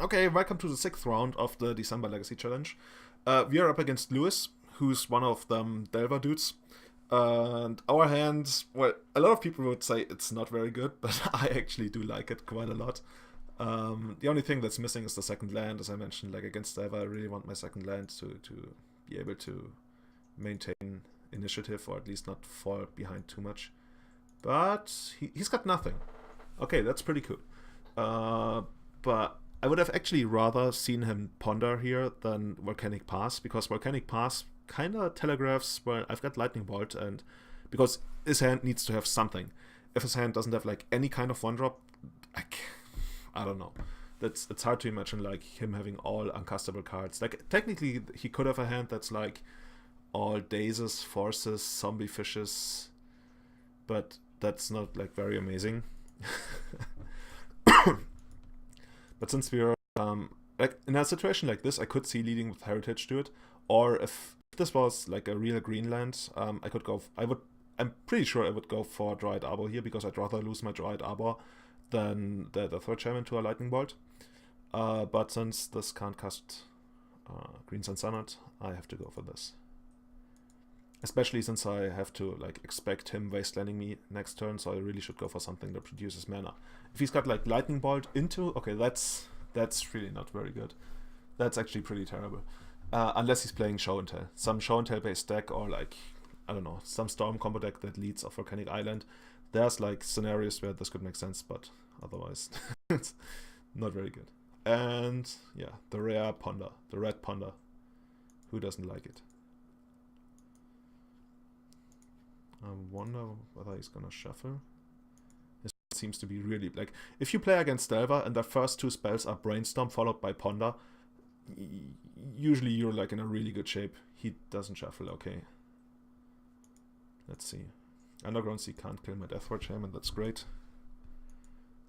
Okay, welcome to the 6th round of the December Legacy Challenge. We are up against Lewis, who's one of them Delver dudes. And our hand, well, a lot of people would say it's not very good, but I actually do like it quite a lot. The only thing that's missing is the second land, as I mentioned. Like against Delver, I really want my second land to be able to maintain initiative, or at least not fall behind too much. But he's got nothing. Okay, that's pretty cool. But I would have actually rather seen him ponder here than Volcanic Pass, because Volcanic Pass kind of telegraphs, well, I've got Lightning Bolt, and because his hand needs to have something. If his hand doesn't have like any kind of one drop, I don't know. It's hard to imagine like him having all uncastable cards. Like technically he could have a hand that's like all dazes, forces, zombie fishes, but that's not like very amazing. But since we're like in a situation like this, I could see leading with Heritage to it, or if this was like a real Greenland, I could go. I'm pretty sure I would go for Dryad Arbor here, because I'd rather lose my Dryad Arbor than the third Shaman to a Lightning Bolt. But since this can't cast Green Sun Sonnet, I have to go for this. Especially since I have to like expect him wastelanding me next turn, so I really should go for something that produces mana. If he's got like Lightning Bolt into, okay, that's really not very good. That's actually pretty terrible. Unless he's playing Show and Tell, some Show and Tell based deck, or like I don't know, some Storm combo deck that leads off Volcanic Island. There's like scenarios where this could make sense, but otherwise it's not very good. And yeah, the rare Ponder, the red Ponder. Who doesn't like it? I wonder whether he's gonna shuffle. It seems to be really like if you play against Delver and the first two spells are Brainstorm followed by Ponder, usually you're like in a really good shape. He doesn't shuffle. Okay, let's see. Underground Sea can't kill my Deathwatch Shaman. That's great.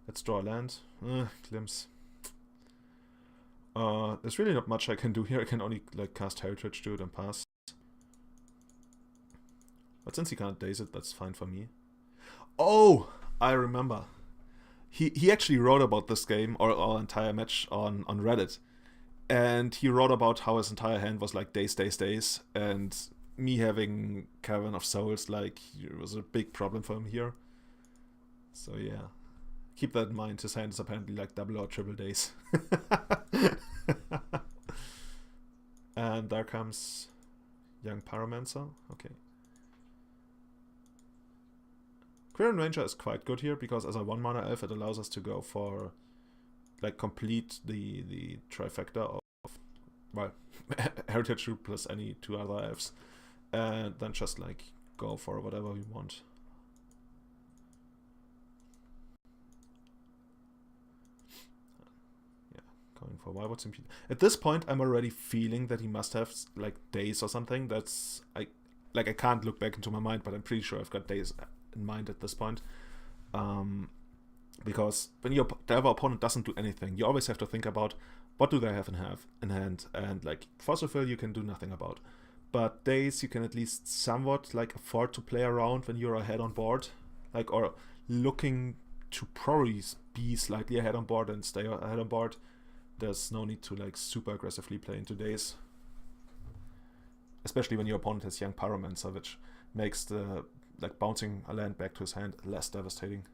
Let's draw a land. Glimpse. There's really not much I can do here. I can only like cast Heritage to it and pass. But since he can't daze it, that's fine for me. Oh, I remember. He actually wrote about this game, or our entire match, on Reddit. And he wrote about how his entire hand was like daze, daze, daze. And me having Caravan of Souls, like, it was a big problem for him here. So yeah. Keep that in mind. His hand is apparently like double or triple daze. And there comes Young Pyromancer. Okay. Quirion Ranger is quite good here, because as a 1-mana elf it allows us to go for like complete the trifecta of, well, Heritage Root plus any two other elves, and then just like go for whatever we want. Yeah, going for why would impede. At this point I'm already feeling that he must have like days or something. That's I can't look back into my mind, but I'm pretty sure I've got days in mind at this point, because when your Delver opponent doesn't do anything, you always have to think about what do they have in hand, and like Fossil you can do nothing about, but Days you can at least somewhat like afford to play around when you're ahead on board, like, or looking to probably be slightly ahead on board and stay ahead on board. There's no need to like super aggressively play into Days, especially when your opponent has Young Pyromancer, which makes the like bouncing a land back to his hand less devastating.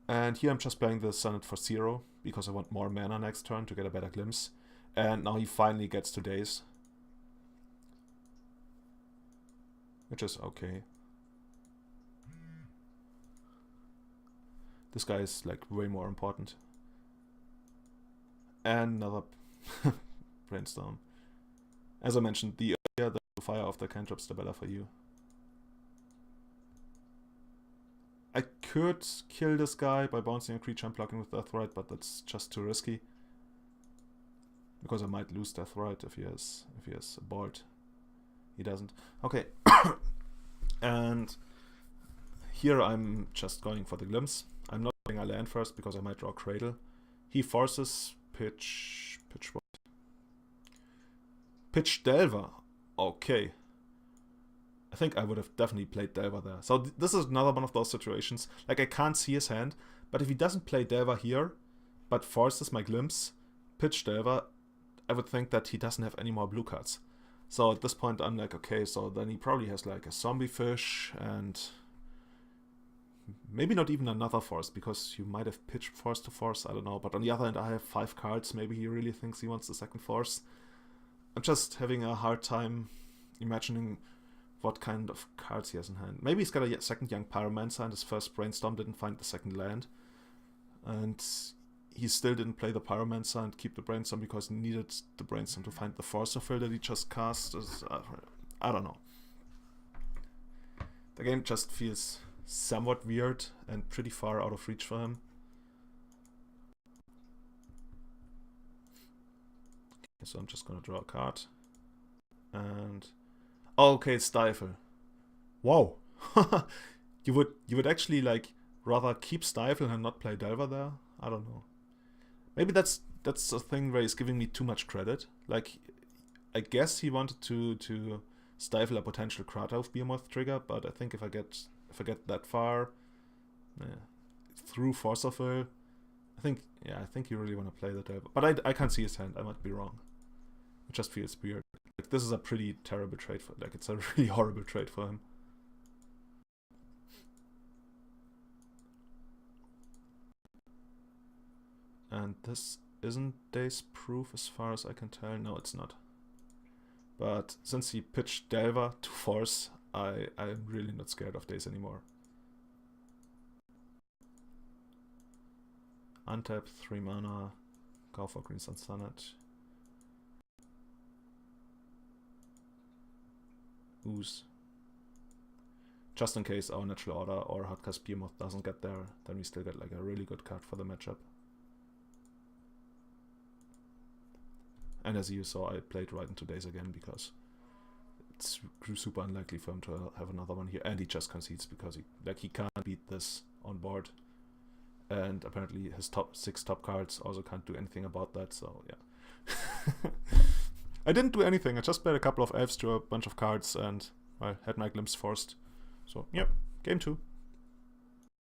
And here I'm just playing the Sonnet for 0, because I want more mana next turn to get a better glimpse. And now he finally gets to Daze, which is okay. This guy is like way more important. And another Brainstorm. As I mentioned, the earlier the fire off the cantrips, the better for you. I could kill this guy by bouncing a creature and blocking with Deathrite, but that's just too risky, because I might lose Deathrite if he has a bolt. He doesn't. Okay. And here I'm just going for the glimpse. I'm not playing a land first because I might draw Cradle. He forces pitch what? Pitch Delver. Okay. I think I would have definitely played Delver there. So this is another one of those situations. Like, I can't see his hand, but if he doesn't play Delver here, but forces my glimpse, pitch Delver, I would think that he doesn't have any more blue cards. So at this point I'm like, okay, so then he probably has like a zombie fish and maybe not even another force, because you might have pitched force to force, I don't know. But on the other hand, I have 5 cards, maybe he really thinks he wants the second force. I'm just having a hard time imagining what kind of cards he has in hand. Maybe he's got a second Young Pyromancer and his first Brainstorm didn't find the second land. And he still didn't play the Pyromancer and keep the Brainstorm because he needed the Brainstorm to find the Force of Will that he just cast. I don't know. The game just feels somewhat weird and pretty far out of reach for him. Okay, so I'm just gonna draw a card. And oh, okay, Stifle. Wow. You would actually like rather keep Stifle and not play Delver there? I don't know. Maybe that's a thing where he's giving me too much credit. Like, I guess he wanted to stifle a potential Kratos Behemoth trigger, but I think if I get that far through Force of Will, I think you really want to play the Delver. But I can't see his hand. I might be wrong. It just feels weird. Like, this is a pretty terrible trade for. Like, it's a really horrible trade for him. And this isn't Daze proof as far as I can tell. No, it's not. But since he pitched Delver to force, I'm really not scared of Daze anymore. Untap, 3 mana, go for Green Sun Sonnet. Ooze. Just in case our Natural Order or Hardcast Behemoth doesn't get there, then we still get like a really good card for the matchup. And as you saw, I played right into Daze again because it's super unlikely for him to have another one here. And he just concedes because he can't beat this on board. And apparently his top 6 top cards also can't do anything about that, so yeah. I didn't do anything, I just played a couple of Elves, drew a bunch of cards, and I had my glimpse forced. So, yep, game 2.